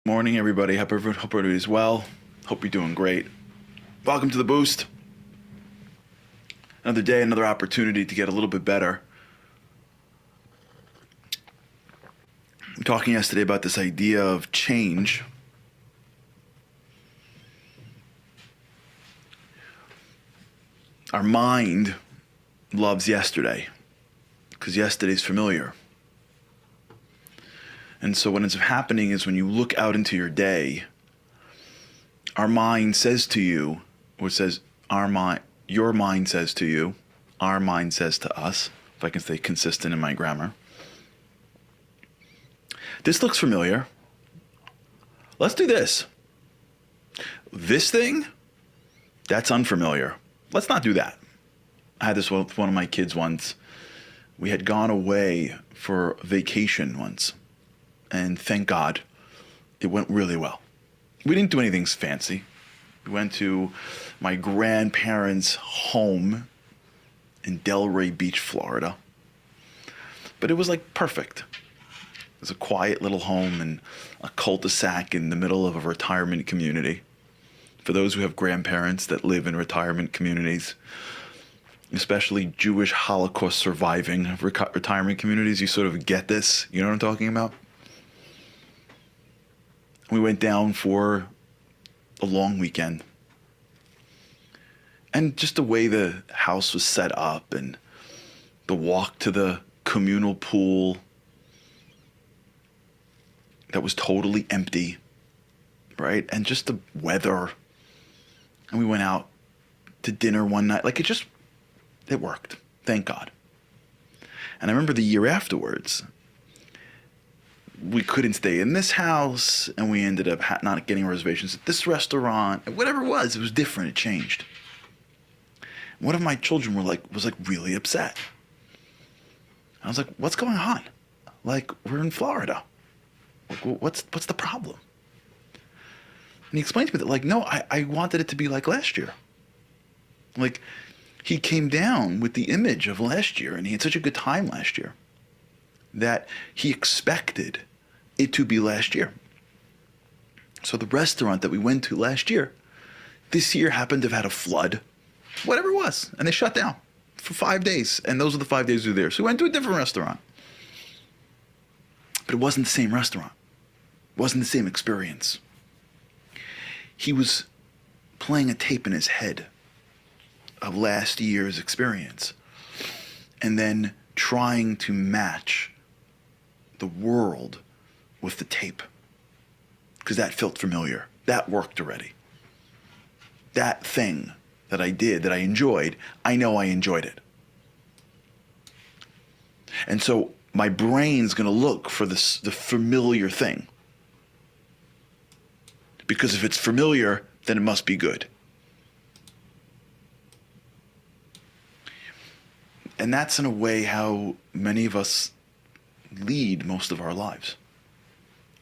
Morning, everybody. Hope everybody's well. Hope you're doing great. Welcome to the Boost. Another day, another opportunity to get a little bit better. I'm talking yesterday about this idea of change. Our mind loves yesterday because yesterday's familiar. And so what ends up happening is when you look out into your day, our mind says to you, or says your mind says to you, our mind says to us, if I can stay consistent in my grammar. This looks familiar. Let's do this. This thing, that's unfamiliar. Let's not do that. I had this with one of my kids once. We had gone away for vacation once. And thank God, it went really well. We didn't do anything fancy. We went to my grandparents' home in Delray Beach, Florida. But it was like perfect. It was a quiet little home in a cul-de-sac in the middle of a retirement community. For those who have grandparents that live in retirement communities, especially Jewish Holocaust surviving retirement communities, you sort of get this. You know what I'm talking about? We went down for a long weekend. And just the way the house was set up and the walk to the communal pool that was totally empty, right? And just the weather. And we went out to dinner one night. Like it worked. Thank God. And I remember the year afterwards, we couldn't stay in this house, and we ended up not getting reservations at this restaurant. Whatever it was different. It changed. One of my children was really upset. I was like, "What's going on? Like, we're in Florida. Like, what's the problem?" And he explained to me that, no, I wanted it to be like last year. Like, he came down with the image of last year, and he had such a good time last year that he expected it to be last year. So the restaurant that we went to last year, this year happened to have had a flood, whatever it was, and they shut down for 5 days, and those are the 5 days we were there. So we went to a different restaurant. But it wasn't the same restaurant. It wasn't the same experience. He was playing a tape in his head of last year's experience, and then trying to match the world with the tape, because that felt familiar. That worked already. That thing that I did, that I enjoyed, I know I enjoyed it. And so my brain's going to look for the familiar thing, because if it's familiar, then it must be good. And that's in a way how many of us lead most of our lives.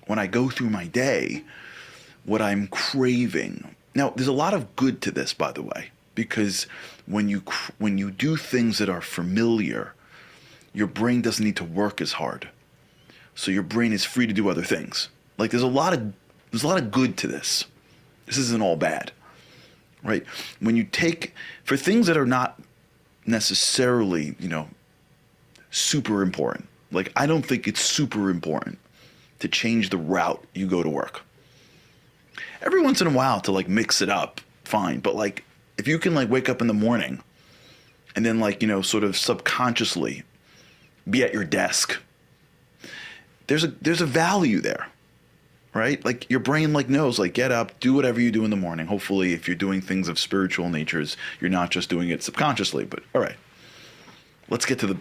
When I go through my day, what I'm craving. Now, there's a lot of good to this, by the way, because when you do things that are familiar, your brain doesn't need to work as hard. So your brain is free to do other things. Like there's a lot of good to this. This isn't all bad, right? When you take, for things that are not necessarily, super important. Like, I don't think it's super important to change the route you go to work. Every once in a while to mix it up, fine. But if you can wake up in the morning and then sort of subconsciously be at your desk, there's a value there, right? Like your brain knows, get up, do whatever you do in the morning. Hopefully if you're doing things of spiritual natures, you're not just doing it subconsciously, but all right. Let's get to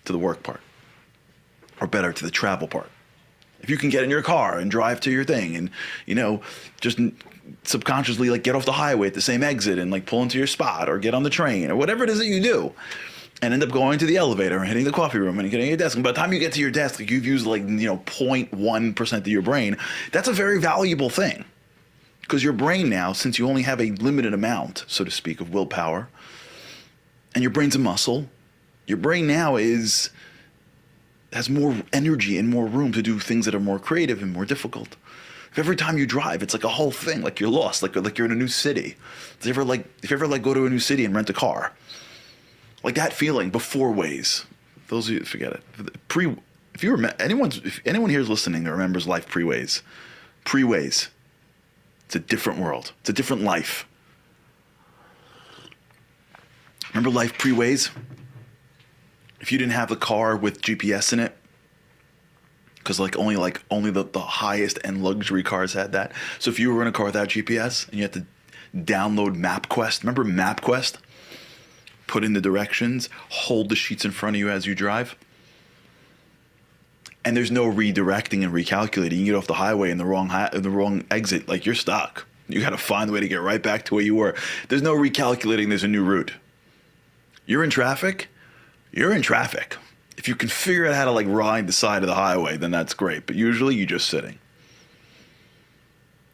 the work part, or better, to the travel part. If you can get in your car and drive to your thing and, just subconsciously get off the highway at the same exit and pull into your spot, or get on the train, or whatever it is that you do, and end up going to the elevator and hitting the coffee room and getting your desk. And by the time you get to your desk, you've used 0.1% of your brain. That's a very valuable thing, because your brain now, since you only have a limited amount, so to speak, of willpower, and your brain's a muscle, your brain now has more energy and more room to do things that are more creative and more difficult. Every time you drive, it's like a whole thing, like you're lost, like you're in a new city. If you ever go to a new city and rent a car, like that feeling before Waze. Those of you, forget it. If anyone here is listening that remembers life pre-Waze, it's a different world. It's a different life. Remember life pre-Waze? If you didn't have the car with GPS in it, because only the highest end luxury cars had that. So if you were in a car without GPS and you had to download MapQuest, remember MapQuest? Put in the directions, hold the sheets in front of you as you drive. And there's no redirecting and recalculating. You get off the highway in the wrong exit, like you're stuck. You got to find a way to get right back to where you were. There's no recalculating. There's a new route. You're in traffic. You're in traffic. If you can figure out how to ride the side of the highway, then that's great. But usually you're just sitting.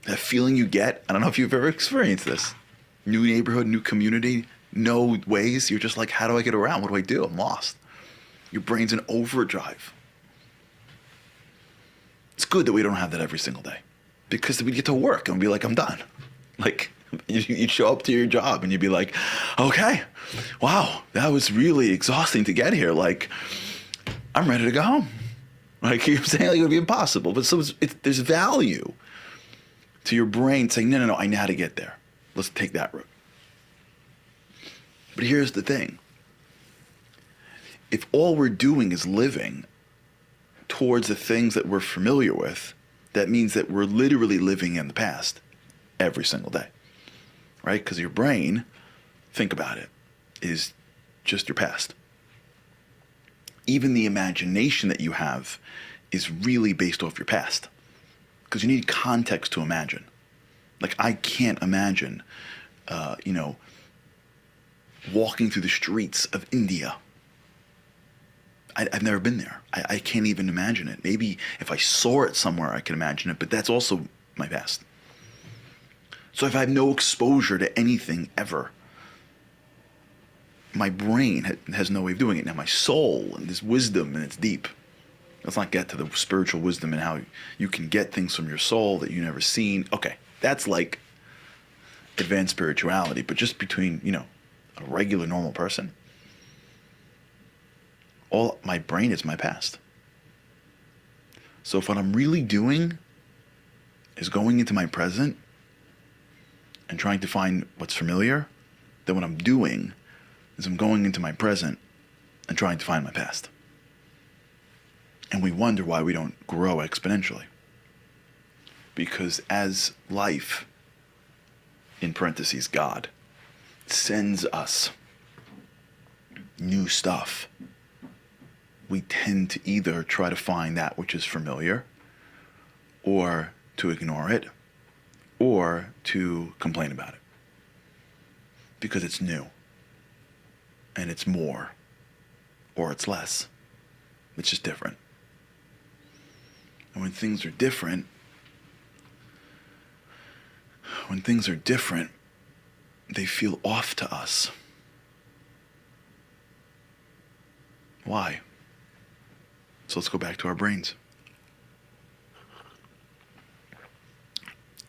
That feeling you get, I don't know if you've ever experienced this. New neighborhood, new community, no Ways. You're just like, how do I get around? What do I do? I'm lost. Your brain's in overdrive. It's good that we don't have that every single day, because we get to work and be like, I'm done. You'd show up to your job and you'd be like, okay, wow, that was really exhausting to get here. I'm ready to go home. You're saying it would be impossible. But there's value to your brain saying, no, I know how to get there. Let's take that route. But here's the thing. If all we're doing is living towards the things that we're familiar with, that means that we're literally living in the past every single day, right? Because your brain, think about it, is just your past. Even the imagination that you have is really based off your past, because you need context to imagine. I can't imagine, walking through the streets of India. I've never been there. I can't even imagine it. Maybe if I saw it somewhere, I can imagine it, but that's also my past. So if I have no exposure to anything ever, my brain has no way of doing it. Now my soul and this wisdom, and it's deep. Let's not get to the spiritual wisdom and how you can get things from your soul that you've never seen. Okay, that's advanced spirituality, but just between, a regular normal person. All my brain is my past. So if what I'm really doing is going into my present and trying to find what's familiar, then what I'm doing is I'm going into my present and trying to find my past. And we wonder why we don't grow exponentially. Because as life, in parentheses, God, sends us new stuff, we tend to either try to find that which is familiar, or to ignore it, or to complain about it. Because it's new, and it's more, or it's less. It's just different. And when things are different, they feel off to us. Why? So let's go back to our brains.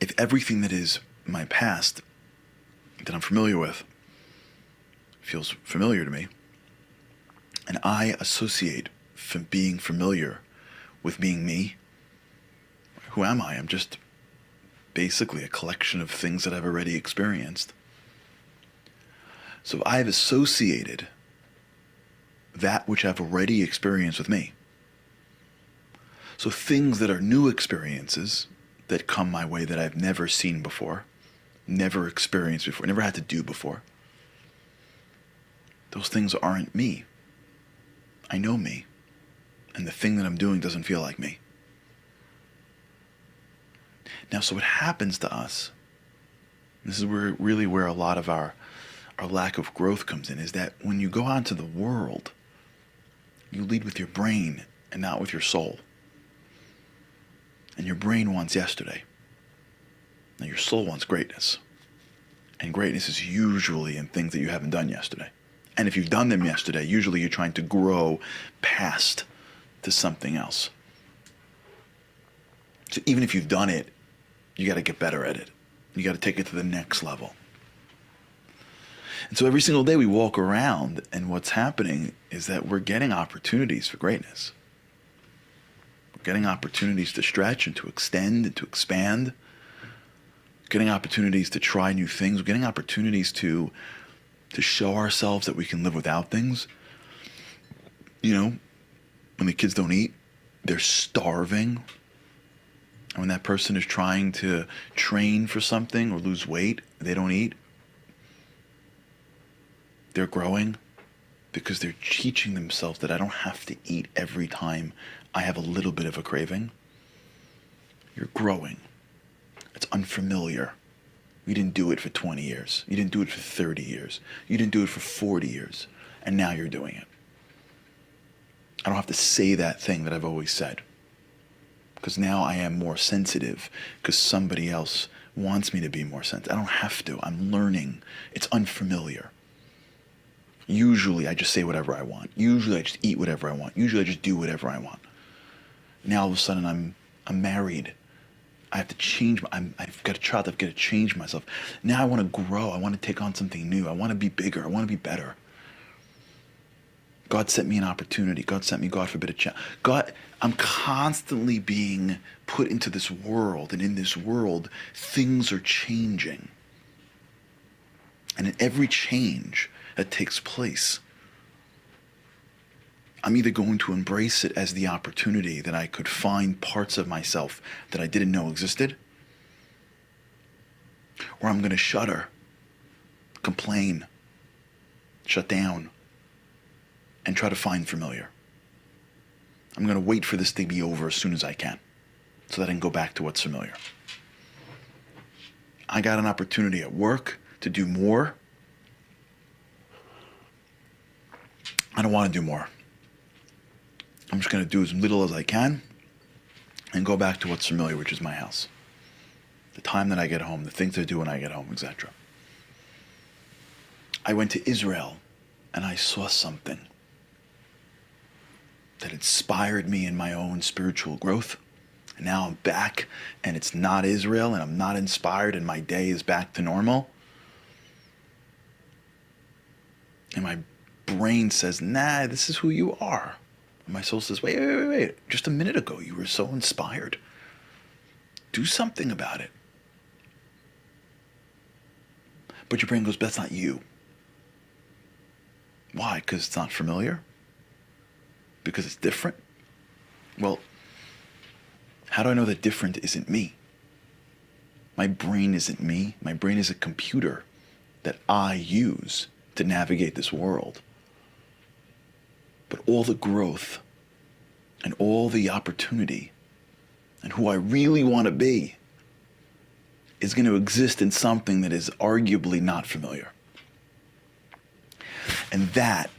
If everything that is my past that I'm familiar with feels familiar to me, and I associate being familiar with being me, who am I? I'm just basically a collection of things that I've already experienced. So I've associated that which I've already experienced with me. So things that are new experiences that come my way that I've never seen before, never experienced before, never had to do before, those things aren't me. I know me. And the thing that I'm doing doesn't feel like me. Now, so what happens to us, this is where a lot of our lack of growth comes in, is that when you go out into the world, you lead with your brain and not with your soul. And your brain wants yesterday. Now your soul wants greatness. And greatness is usually in things that you haven't done yesterday. And if you've done them yesterday, usually you're trying to grow past to something else. So even if you've done it You got to get better at it. You got to take it to the next level. And so every single day we walk around, and what's happening is that we're getting opportunities for greatness. We're getting opportunities to stretch and to extend and to expand. Getting opportunities to try new things. We're getting opportunities to show ourselves that we can live without things. You know, when the kids don't eat, they're starving. And when that person is trying to train for something or lose weight, they don't eat. They're growing because they're teaching themselves that I don't have to eat every time I have a little bit of a craving. You're growing. It's unfamiliar. You didn't do it for 20 years. You didn't do it for 30 years. You didn't do it for 40 years. And now you're doing it. I don't have to say that thing that I've always said. Because now I am more sensitive because somebody else wants me to be more sensitive. I don't have to. I'm learning. It's unfamiliar. Usually I just say whatever I want. Usually I just eat whatever I want. Usually I just do whatever I want. Now all of a sudden I'm married. I have to change. I've got a child. I've got to change myself. Now I want to grow. I want to take on something new. I want to be bigger. I want to be better. God sent me an opportunity. God sent me, God forbid, a chance. God, I'm constantly being put into this world, and in this world, things are changing. And in every change that takes place, I'm either going to embrace it as the opportunity that I could find parts of myself that I didn't know existed, or I'm going to shudder, complain, shut down, and try to find familiar. I'm going to wait for this to be over as soon as I can so that I can go back to what's familiar. I got an opportunity at work to do more. I don't want to do more. I'm just going to do as little as I can and go back to what's familiar, which is my house. The time that I get home, the things I do when I get home, etc. I went to Israel and I saw something that inspired me in my own spiritual growth. And now I'm back and it's not Israel and I'm not inspired and my day is back to normal. And my brain says, nah, this is who you are. And my soul says, wait. Just a minute ago, you were so inspired. Do something about it. But your brain goes, but that's not you. Why? Because it's not familiar? Because it's different? Well, how do I know that different isn't me? My brain isn't me. My brain is a computer that I use to navigate this world. But all the growth and all the opportunity and who I really want to be is going to exist in something that is arguably not familiar. And that,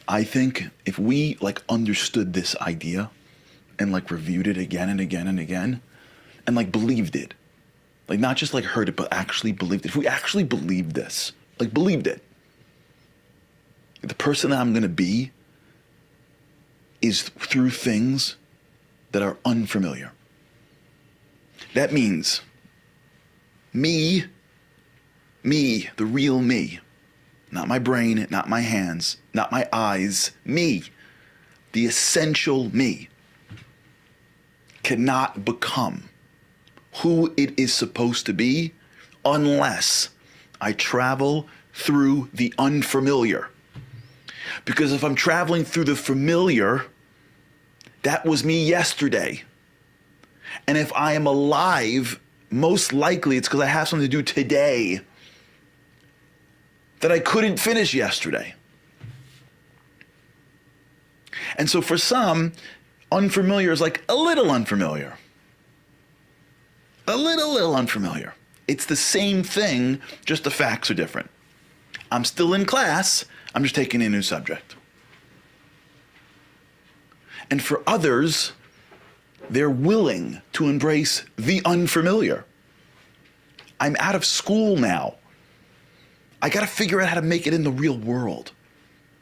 I think, if we understood this idea and reviewed it again and again and again and believed it, not just heard it, but actually believed it. If we actually believed this, believed it, the person that I'm going to be is through things that are unfamiliar. That means me, the real me, not my brain, not my hands, not my eyes, me, the essential me, cannot become who it is supposed to be unless I travel through the unfamiliar. Because if I'm traveling through the familiar, that was me yesterday. And if I am alive, most likely it's because I have something to do today that I couldn't finish yesterday. And so for some, unfamiliar is a little unfamiliar. A little unfamiliar. It's the same thing, just the facts are different. I'm still in class, I'm just taking a new subject. And for others, they're willing to embrace the unfamiliar. I'm out of school now. I got to figure out how to make it in the real world.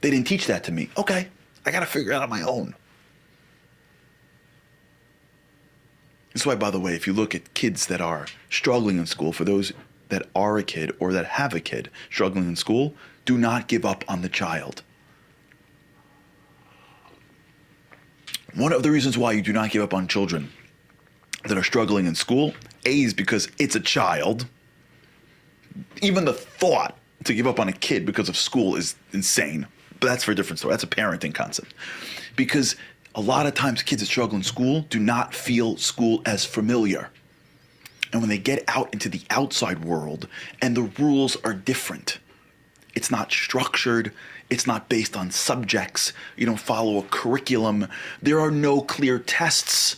They didn't teach that to me. Okay, I got to figure it out on my own. That's why, by the way, if you look at kids that are struggling in school, for those that are a kid or that have a kid struggling in school, do not give up on the child. One of the reasons why you do not give up on children that are struggling in school, A, is because it's a child. Even the thought to give up on a kid because of school is insane. But that's for a different story. That's a parenting concept. Because a lot of times kids that struggle in school do not feel school as familiar. And when they get out into the outside world and the rules are different, it's not structured, it's not based on subjects, you don't follow a curriculum, there are no clear tests.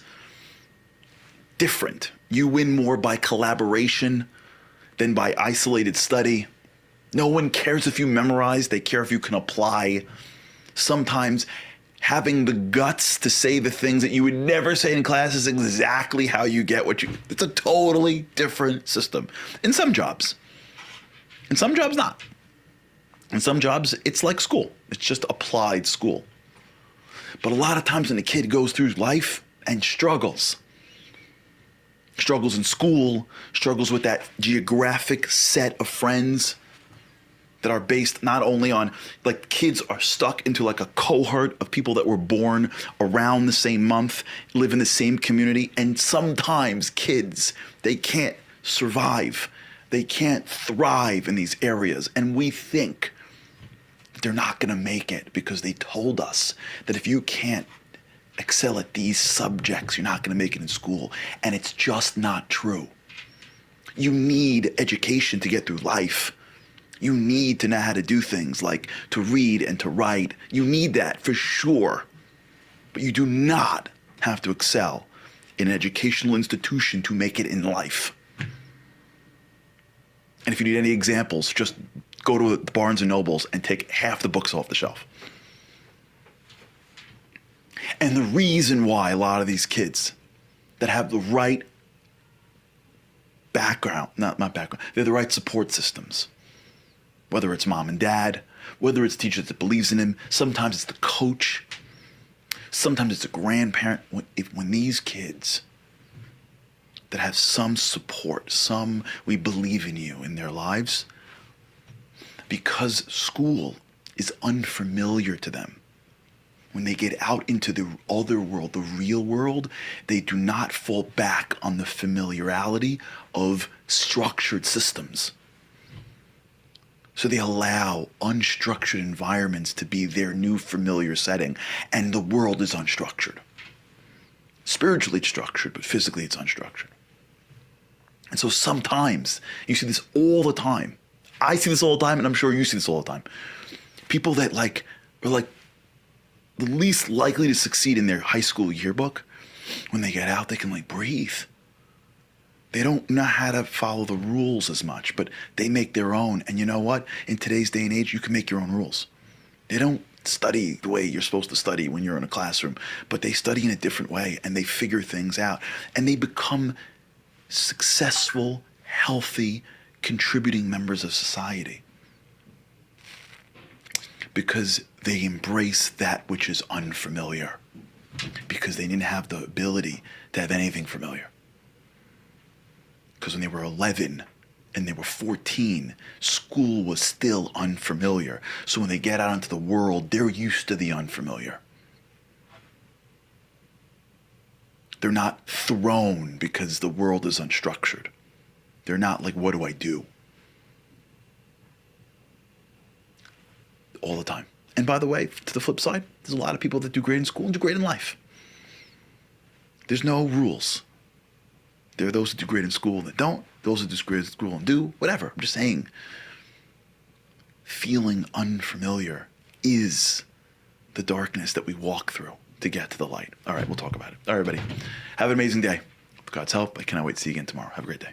Different. You win more by collaboration than by isolated study. No one cares if you memorize, they care if you can apply. Sometimes having the guts to say the things that you would never say in class is exactly how you get what you... It's a totally different system. In some jobs. In some jobs, not. In some jobs, it's like school. It's just applied school. But a lot of times when a kid goes through life and struggles in school, struggles with that geographic set of friends that are based not only on, like, kids are stuck into like a cohort of people that were born around the same month, live in the same community, and sometimes kids, they can't survive. They can't thrive in these areas. And we think that they're not going to make it because they told us that if you can't excel at these subjects, you're not going to make it in school. And it's just not true. You need education to get through life. You need to know how to do things like to read and to write. You need that for sure. But you do not have to excel in an educational institution to make it in life. And if you need any examples, just go to the Barnes and Nobles and take half the books off the shelf. And the reason why a lot of these kids that have the right background, not background, they're the right support systems, whether it's mom and dad, whether it's teachers that believes in him, sometimes it's the coach, sometimes it's a grandparent. When these kids that have some support, some we believe in you in their lives, because school is unfamiliar to them, when they get out into the other world, the real world, they do not fall back on the familiarity of structured systems. So they allow unstructured environments to be their new familiar setting, and the world is unstructured. Spiritually it's structured, but physically it's unstructured. And so sometimes, you see this all the time. I see this all the time, and I'm sure you see this all the time. People that are like the least likely to succeed in their high school yearbook, when they get out, they can breathe. They don't know how to follow the rules as much, but they make their own. And you know what? In today's day and age, you can make your own rules. They don't study the way you're supposed to study when you're in a classroom, but they study in a different way, and they figure things out. And they become successful, healthy, contributing members of society. Because they embrace that which is unfamiliar. Because they didn't have the ability to have anything familiar. Because when they were 11 and they were 14, school was still unfamiliar. So when they get out into the world, they're used to the unfamiliar. They're not thrown because the world is unstructured. They're not like, what do I do? All the time. And by the way, to the flip side, there's a lot of people that do great in school and do great in life. There's no rules. There are those that do great in school that don't. Those that do great in school and do. Whatever. I'm just saying. Feeling unfamiliar is the darkness that we walk through to get to the light. All right, we'll talk about it. All right, everybody. Have an amazing day. With God's help, I cannot wait to see you again tomorrow. Have a great day.